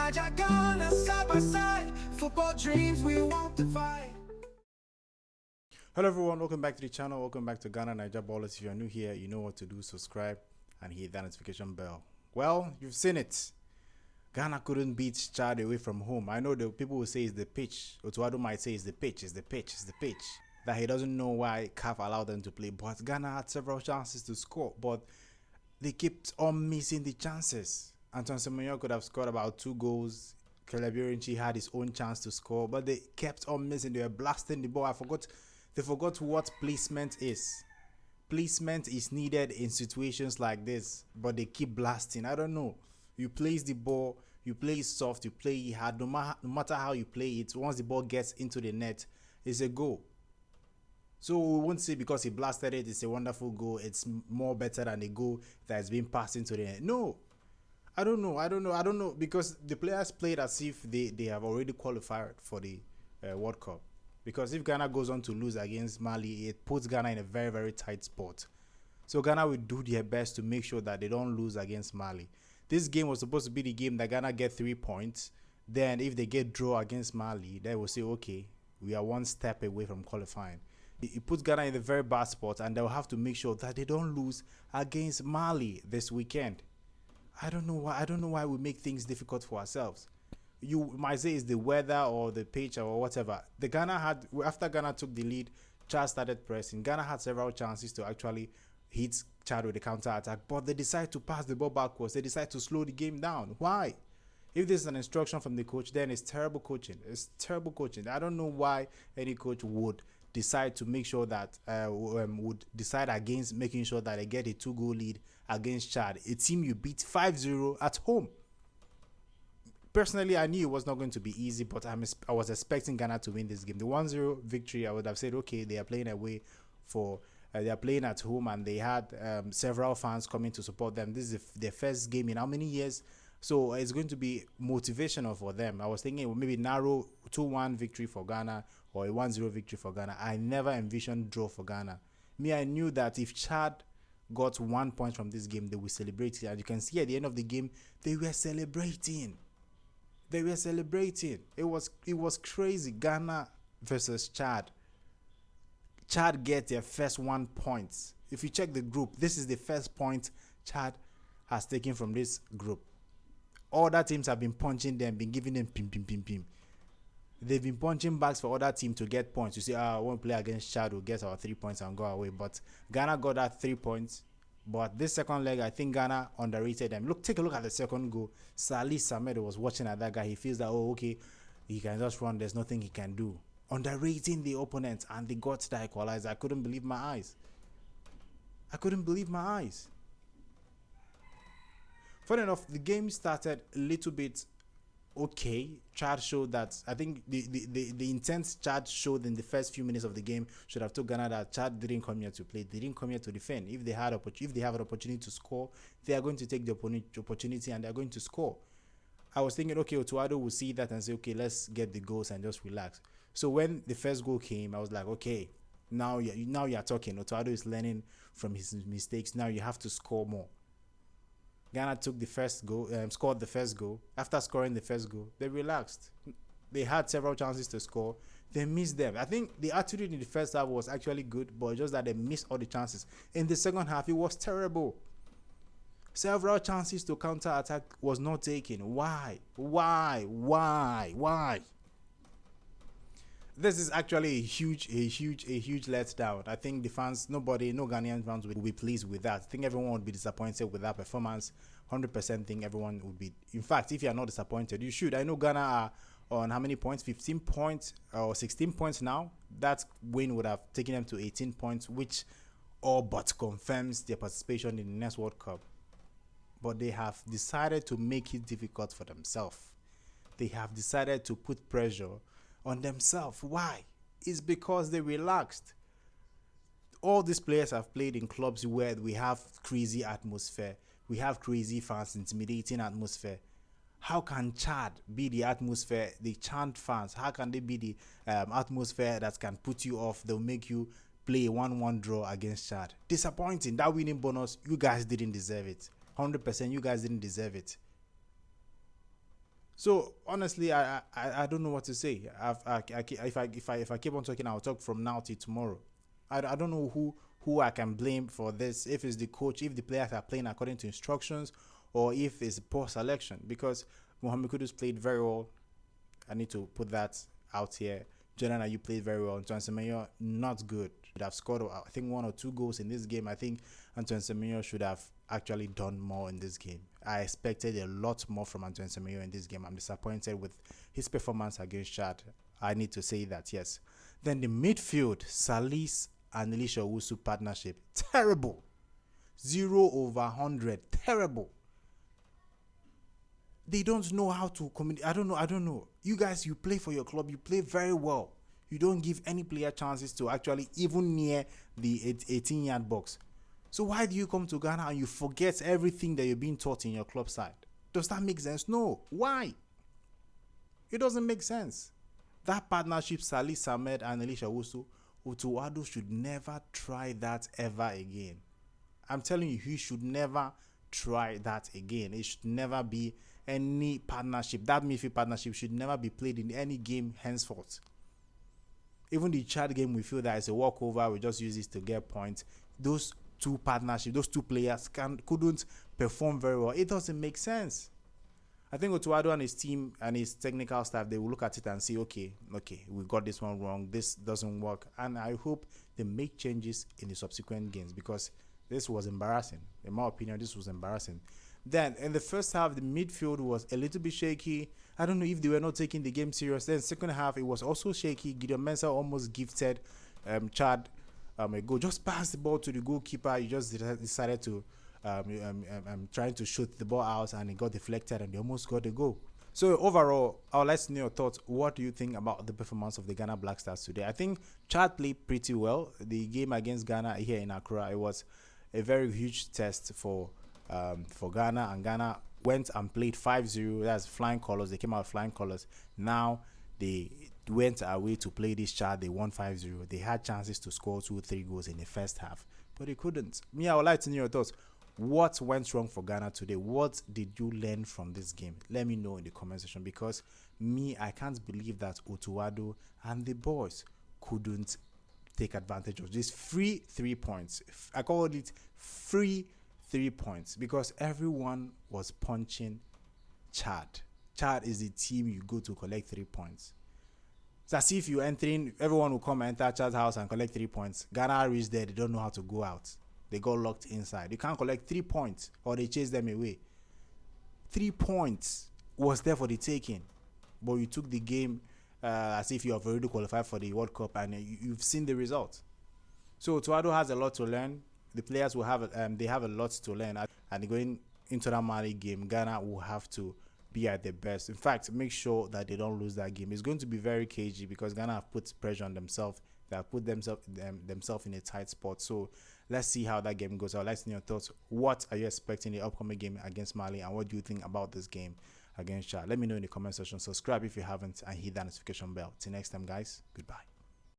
Niger, Ghana, side by side. Football dreams we won't divide. Hello everyone, welcome back to the channel. Welcome back to Ghana Niger Ballers. If you're new here, you know what to do. Subscribe and hit that notification bell. Well, you've seen it. Ghana couldn't beat Chad away from home. I know the people will say it's the pitch. Otuado might say it's the pitch, that he doesn't know why CAF allowed them to play. But Ghana had several chances to score, but they kept on missing the chances. Anton Semenyo could have scored about 2 goals. Caleb Yorinchi had his own chance to score, but they kept on missing. They were blasting the ball. They forgot what placement is. Placement is needed in situations like this, but they keep blasting. I don't know. You place the ball, you play it soft, you play it hard. No matter how you play it, once the ball gets into the net, it's a goal. So we won't say because he blasted it, it's a wonderful goal. It's more better than a goal that has been passed into the net. No. I don't know because the players played as if they have already qualified for the World Cup. Because if Ghana goes on to lose against Mali, it puts Ghana in a very, very tight spot. So Ghana will do their best to make sure that they don't lose against Mali. This game was supposed to be the game that Ghana get 3 points. Then if they get draw against Mali, they will say, okay, we are 1 step away from qualifying. It puts Ghana in a very bad spot, and they'll have to make sure that they don't lose against Mali this weekend. I don't know why we make things difficult for ourselves. You might say it's the weather or the pitch or whatever. After Ghana took the lead, Chad started pressing. Ghana had several chances to actually hit Chad with the counter attack, but they decide to pass the ball backwards. They decide to slow the game down. Why? If this is an instruction from the coach, then it's terrible coaching. It's terrible coaching. I don't know why any coach would decide to make sure that would decide against making sure that they get a 2-goal lead against Chad, a team you beat 5-0 at home. Personally, I knew it was not going to be easy, but I was expecting Ghana to win this game. The 1-0 victory, I would have said, okay, they are playing away for, they are playing at home, and they had several fans coming to support them. This is their first game in how many years? So it's going to be motivational for them. I was thinking well, maybe narrow 2-1 victory for Ghana or a 1-0 victory for Ghana. I never envisioned draw for Ghana. I knew that if Chad got 1 point from this game, they will celebrate it. And you can see at the end of the game, they were celebrating. They were celebrating. It was crazy. Ghana versus Chad. Chad get their first 1 point. If you check the group, this is the first point Chad has taken from this group. Other teams have been punching them, been giving them pim. They've been punching bags for other teams to get points. You say, I won't play against Chad, we'll get our 3 points and go away. But Ghana got that 3 points. But this second leg, I think Ghana underrated them. Take a look at the second goal. Salih Samed was watching at that guy. He feels that, oh, okay, he can just run. There's nothing he can do. Underrating the opponent, and they got that equalizer. I couldn't believe my eyes. Funny enough, the game started a little bit okay. Chad showed that, I think the intense Chad showed in the first few minutes of the game should have told Ghana that Chad didn't come here to play. They didn't come here to defend. If they have an opportunity to score, they are going to take the opportunity and they are going to score. I was thinking, okay, Otuado will see that and say, okay, let's get the goals and just relax. So when the first goal came, I was like, okay, now you're talking. Otuado is learning from his mistakes. Now you have to score more. Ghana took the first goal, scored the first goal. After scoring the first goal, they relaxed. They had several chances to score. They missed them. I think the attitude in the first half was actually good, but just that they missed all the chances. In the second half, it was terrible. Several chances to counter-attack was not taken. Why? This is actually a huge letdown. I think the fans, no Ghanaian fans will be pleased with that. I think everyone would be disappointed with that performance. 100% think everyone would be. In fact, if you are not disappointed, you should. I know Ghana are on how many points? 15 points or 16 points now. That win would have taken them to 18 points, which all but confirms their participation in the next World Cup. But they have decided to make it difficult for themselves. They have decided to put pressure on themselves. Why? It's because they relaxed. All these players have played in clubs where we have crazy atmosphere. We have crazy fans, intimidating atmosphere. How can Chad be the atmosphere, the chant fans? How can they be the atmosphere that can put you off? They'll make you play a 1-1 draw against Chad. Disappointing. That winning bonus, you guys didn't deserve it. 100% you guys didn't deserve it. So honestly, I don't know what to say. If I keep on talking, I'll talk from now till tomorrow. I don't know who I can blame for this. If it's the coach, if the players are playing according to instructions, or if it's poor selection. Because Mohamed Kudus played very well. I need to put that out here. Jonathan, you played very well. Antoine Semenyo, not good. Should have scored, I think, 1 or 2 goals in this game. I think Antoine Semenyo should have actually done more in this game. I expected a lot more from Antoine Semenyo in this game. I'm disappointed with his performance against Chad. I need to say that, yes. Then the midfield, Salis and Elisha Owusu partnership, terrible. 0/100, terrible. They don't know how to communicate. I don't know. You guys, you play for your club. You play very well. You don't give any player chances to actually even near the 18-yard box. So why do you come to Ghana and you forget everything that you're being taught in your club side? Does that make sense? No. Why? It doesn't make sense. That partnership, Salih Samed and Elisha Owusu, Otuado should never try that ever again. I'm telling you, he should never try that again. It should never be any partnership. That midfield partnership should never be played in any game henceforth. Even the Chad game, we feel that it's a walkover. We just use this to get points. Those two partnerships, those two players couldn't perform very well. It doesn't make sense. I think Otuado and his team and his technical staff, they will look at it and say, okay, we got this one wrong. This doesn't work. And I hope they make changes in the subsequent games, because this was embarrassing. In my opinion, this was embarrassing. Then, in the first half, the midfield was a little bit shaky. I don't know if they were not taking the game serious. Then, second half, it was also shaky. Gideon Mensah almost gifted Chad a goal. Just passed the ball to the goalkeeper. He just decided to trying to shoot the ball out, and it got deflected, and they almost got the goal. So overall, I would like to know your thoughts. What do you think about the performance of the Ghana Black Stars today? I think Chad played pretty well. The game against Ghana here in Accra, it was a very huge test for Ghana, and Ghana went and played 5-0. That's flying colors. They came out flying colors. Now they went away to play this Chad. They won 5-0. They had chances to score 2-3 goals in the first half, but they couldn't. Me, I would like to know your thoughts. What went wrong for Ghana today? What did you learn from this game? Let me know in the comment section, because me, I can't believe that Otuado and the boys couldn't take advantage of this free 3 points. I called it free 3 points because everyone was punching Chad. Chad is the team you go to collect 3 points. It's as if you're entering, everyone will come and enter Chad's house and collect 3 points. Ghana reached there, they don't know how to go out. They got locked inside. You can't collect 3 points, or they chase them away. 3 points was there for the taking, but you took the game as if you have already qualified for the World Cup, and you've seen the result. So Otuado has a lot to learn. The players will have they have a lot to learn, and going into that Mali game, Ghana will have to be at their best. In fact, make sure that they don't lose that game. It's going to be very cagey because Ghana have put pressure on themselves. They have put themselves in a tight spot. So let's see how that game goes. I'd like to know your thoughts. What are you expecting in the upcoming game against Mali, and what do you think about this game against Chad? Let me know in the comment section. Subscribe if you haven't, and hit that notification bell. Till next time, guys. Goodbye.